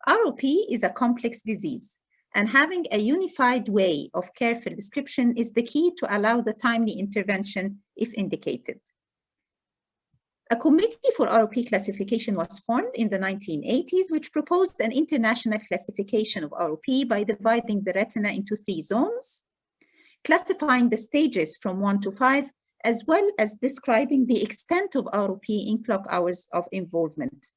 ROP is a complex disease, and having a unified way of careful description is the key to allow the timely intervention if indicated. A committee for ROP classification was formed in the 1980s, which proposed an international classification of ROP by dividing the retina into 3 zones, classifying the stages from 1 to 5, as well as describing the extent of ROP in clock hours of involvement.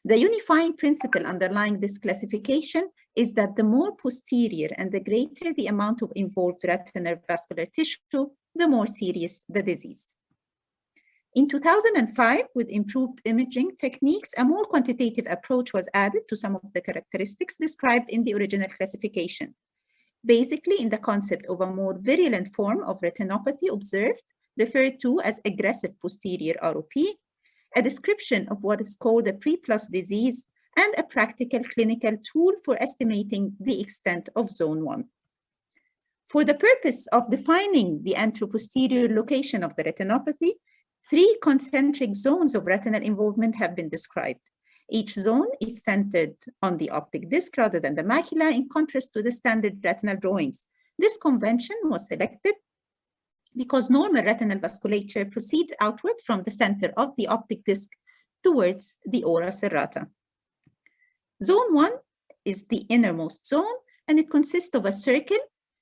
The unifying principle underlying this classification is that the more posterior and the greater the amount of involved retinal vascular tissue, the more serious the disease. In 2005, with improved imaging techniques, a more quantitative approach was added to some of the characteristics described in the original classification. Basically, in the concept of a more virulent form of retinopathy observed, referred to as aggressive posterior ROP, a description of what is called a pre-plus disease, and a practical clinical tool for estimating the extent of zone 1. For the purpose of defining the anteroposterior location of the retinopathy, 3 concentric zones of retinal involvement have been described. Each zone is centered on the optic disc rather than the macula, in contrast to the standard retinal drawings. This convention was selected because normal retinal vasculature proceeds outward from the center of the optic disc towards the ora serrata. Zone 1 is the innermost zone, and it consists of a circle,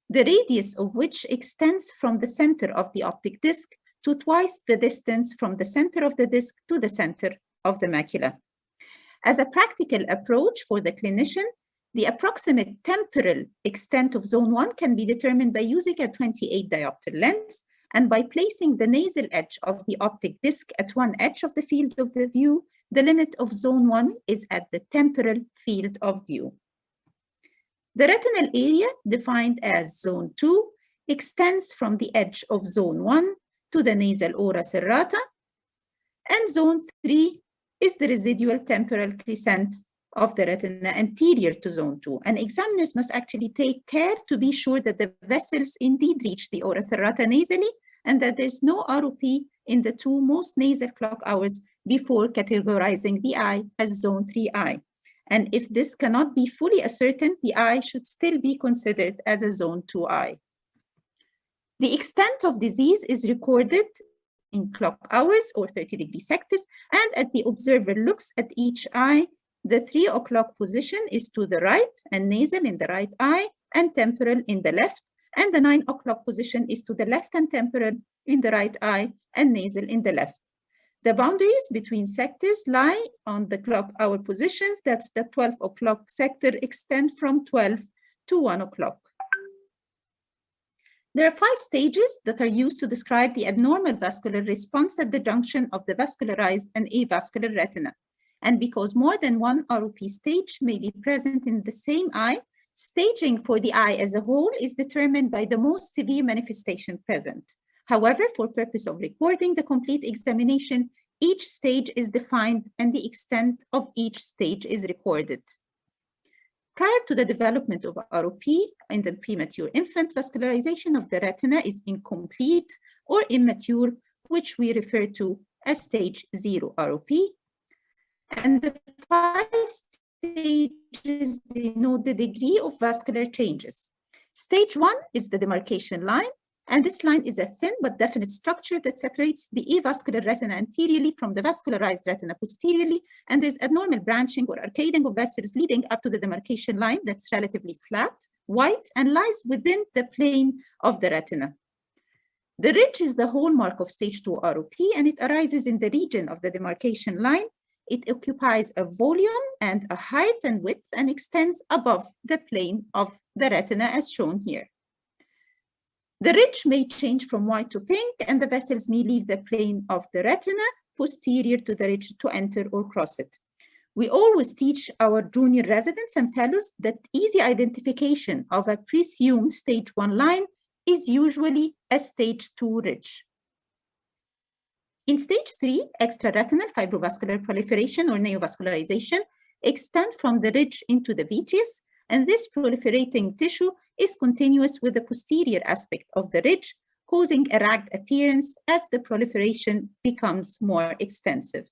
the radius of which extends from the center of the optic disc to twice the distance from the center of the disc to the center of the macula. As a practical approach for the clinician, the approximate temporal extent of zone 1 can be determined by using a 28 diopter lens and by placing the nasal edge of the optic disc at one edge of the field of the view. The limit of zone 1 is at the temporal field of view. The retinal area, defined as zone 2, extends from the edge of zone 1 to the nasal ora serrata, and zone 3 is the residual temporal crescent of the retina anterior to zone 2. And examiners must actually take care to be sure that the vessels indeed reach the ora serrata nasally and that there's no ROP in the 2 most nasal clock hours before categorizing the eye as zone 3 eye. And if this cannot be fully ascertained, the eye should still be considered as a zone 2 eye. The extent of disease is recorded in clock hours or 30-degree sectors, and as the observer looks at each eye, the 3 o'clock position is to the right and nasal in the right eye and temporal in the left, and the 9 o'clock position is to the left and temporal in the right eye and nasal in the left. The boundaries between sectors lie on the clock hour positions. That's the 12 o'clock sector extend from 12 to 1 o'clock. There are 5 stages that are used to describe the abnormal vascular response at the junction of the vascularized and avascular retina. And because more than one ROP stage may be present in the same eye, staging for the eye as a whole is determined by the most severe manifestation present. However, for purpose of recording the complete examination, each stage is defined and the extent of each stage is recorded. Prior to the development of ROP in the premature infant, vascularization of the retina is incomplete or immature, which we refer to as stage 0 ROP. And the 5 stages denote the degree of vascular changes. Stage 1 is the demarcation line, and this line is a thin but definite structure that separates the avascular retina anteriorly from the vascularized retina posteriorly, and there's abnormal branching or arcading of vessels leading up to the demarcation line that's relatively flat, white, and lies within the plane of the retina. The ridge is the hallmark of stage 2 ROP, and it arises in the region of the demarcation line. It occupies a volume and a height and width and extends above the plane of the retina as shown here. The ridge may change from white to pink, and the vessels may leave the plane of the retina posterior to the ridge to enter or cross it. We always teach our junior residents and fellows that easy identification of a presumed stage 1 line is usually a stage 2 ridge. In stage 3, extraretinal fibrovascular proliferation or neovascularization extend from the ridge into the vitreous, and this proliferating tissue is continuous with the posterior aspect of the ridge, causing a ragged appearance as the proliferation becomes more extensive.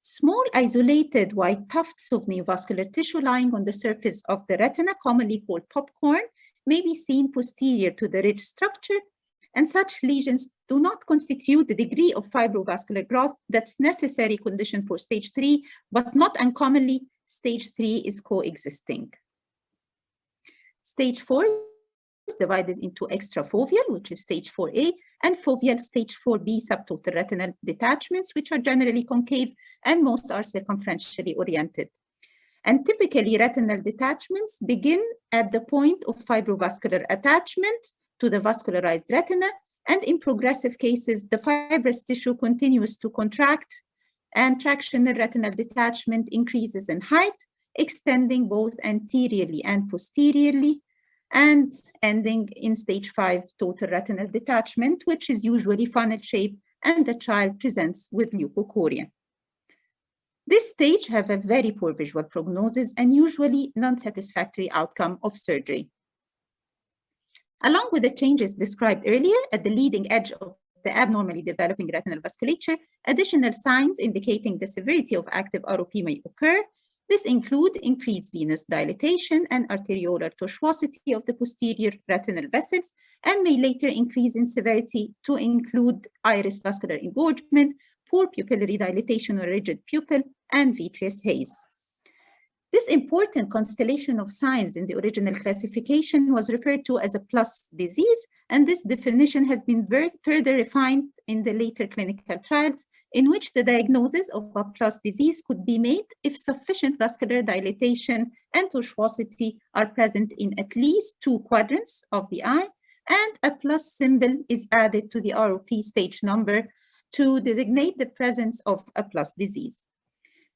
Small isolated white tufts of neovascular tissue lying on the surface of the retina, commonly called popcorn, may be seen posterior to the ridge structure, and such lesions do not constitute the degree of fibrovascular growth that's necessary condition for stage 3, but not uncommonly, stage 3 is coexisting. Stage 4 is divided into extrafoveal, which is stage 4A, and foveal stage 4B subtotal retinal detachments, which are generally concave and most are circumferentially oriented. And typically, retinal detachments begin at the point of fibrovascular attachment to the vascularized retina, and in progressive cases, the fibrous tissue continues to contract, and tractional retinal detachment increases in height, extending both anteriorly and posteriorly, and ending in stage 5 total retinal detachment, which is usually funnel shaped, and the child presents with leukocoria. This stage have a very poor visual prognosis and usually non-satisfactory outcome of surgery. Along with the changes described earlier at the leading edge of the abnormally developing retinal vasculature, additional signs indicating the severity of active ROP may occur. This include increased venous dilatation and arteriolar tortuosity of the posterior retinal vessels, and may later increase in severity to include iris vascular engorgement, poor pupillary dilatation or rigid pupil, and vitreous haze. This important constellation of signs in the original classification was referred to as a plus disease, and this definition has been further refined in the later clinical trials, in which the diagnosis of a plus disease could be made if sufficient vascular dilatation and tortuosity are present in at least 2 quadrants of the eye, and a plus symbol is added to the ROP stage number to designate the presence of a plus disease.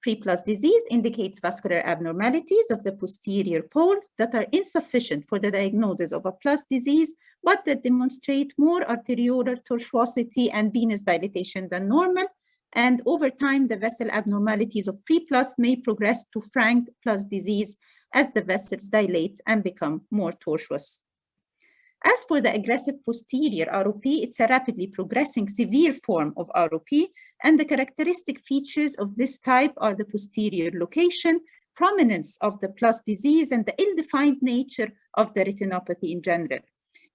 3+ disease indicates vascular abnormalities of the posterior pole that are insufficient for the diagnosis of a plus disease, but that demonstrate more arteriolar tortuosity and venous dilatation than normal. And over time, the vessel abnormalities of 3+ may progress to frank plus disease as the vessels dilate and become more tortuous. As for the aggressive posterior ROP, it's a rapidly progressing severe form of ROP, and the characteristic features of this type are the posterior location, prominence of the plus disease, and the ill-defined nature of the retinopathy in general.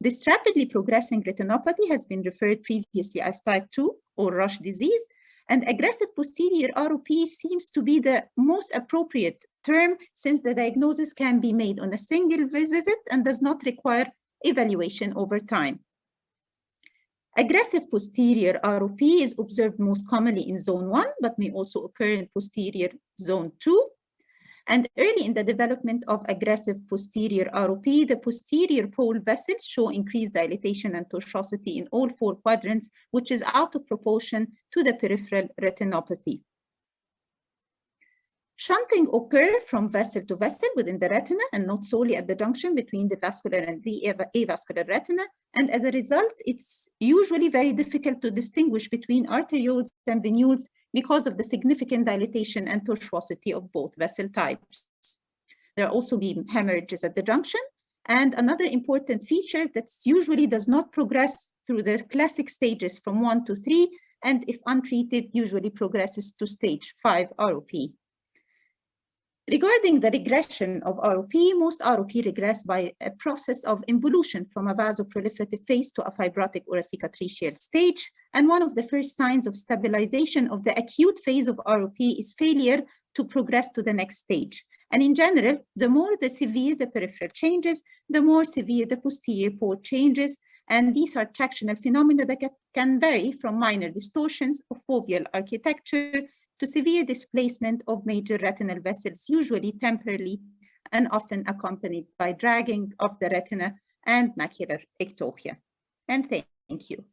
This rapidly progressing retinopathy has been referred previously as type 2 or Rush disease, and aggressive posterior ROP seems to be the most appropriate term, since the diagnosis can be made on a single visit and does not require evaluation over time. Aggressive posterior ROP is observed most commonly in zone 1, but may also occur in posterior zone 2. And early in the development of aggressive posterior ROP, the posterior pole vessels show increased dilatation and tortuosity in all 4 quadrants, which is out of proportion to the peripheral retinopathy. Shunting occurs from vessel to vessel within the retina and not solely at the junction between the vascular and the avascular retina. And as a result, it's usually very difficult to distinguish between arterioles and venules because of the significant dilatation and tortuosity of both vessel types. There are also been hemorrhages at the junction. And another important feature that usually does not progress through the classic stages from 1 to 3, and if untreated, usually progresses to stage 5 ROP. Regarding the regression of ROP, most ROP regress by a process of involution from a vasoproliferative phase to a fibrotic or a cicatricial stage. And one of the first signs of stabilization of the acute phase of ROP is failure to progress to the next stage. And in general, the more severe the peripheral changes, the more severe the posterior pole changes. And these are tractional phenomena that can vary from minor distortions of foveal architecture to severe displacement of major retinal vessels, usually temporarily and often accompanied by dragging of the retina and macular ectopia. And thank you.